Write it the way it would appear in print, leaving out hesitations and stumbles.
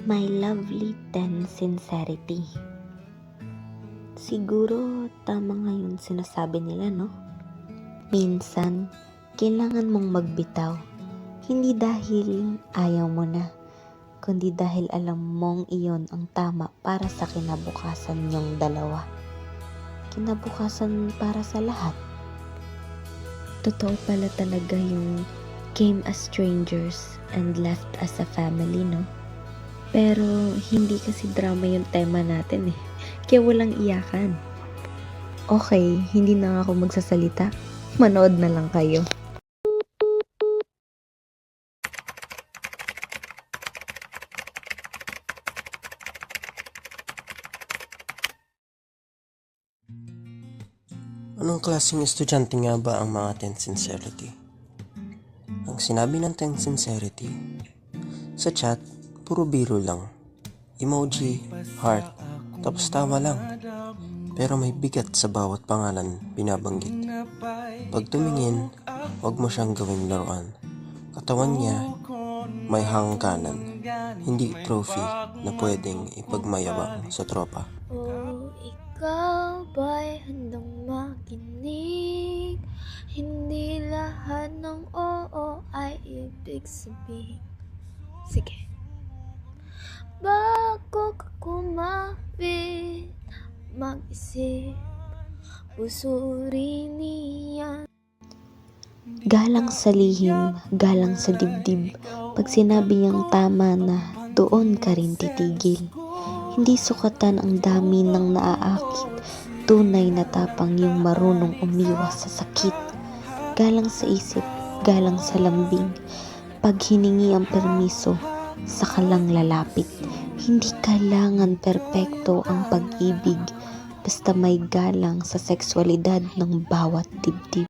My lovely ten sincerity. Siguro tama nga yung sinasabi nila, no? Minsan, kailangan mong magbitaw. Hindi dahil ayaw mo na, kundi dahil alam mong iyon ang tama para sa kinabukasan niyong dalawa. Kinabukasan para sa lahat. Totoo pala talaga yung came as strangers and left as a family, no? Pero hindi kasi drama yung tema natin eh. Kaya walang iyakan. Okay, hindi na ako magsasalita. Manood na lang kayo. Anong klaseng estudyante nga ba ang mga ten sincerity? Ang sinabi ng ten sincerity, sa chat, puro biro lang. Emoji, heart, tapos tawa lang. Pero may bigat sa bawat pangalan binabanggit. Pag tumingin, wag mo siyang gawing laruan. Katawan niya, may hangganan. Hindi trophy na pwedeng ipagmayabang sa tropa. Oh, ikaw ba'y handang makinig? Hindi lahat ng oo ay ibig sabihin. Sige. Bago ka kumapit, mag-isip, pusurin niya. Galang sa lihim, galang sa dibdib. Pag sinabi niyang tama na, doon ka rin titigil. Hindi sukatan ang dami ng naaakit. Tunay na tapang yung marunong umiwas sa sakit. Galang sa isip, galang sa lambing. Pag hiningi ang permiso, saka lang lalapit. Hindi kailangan perpekto ang pag-ibig. Basta may galang sa sexualidad ng bawat dibdib.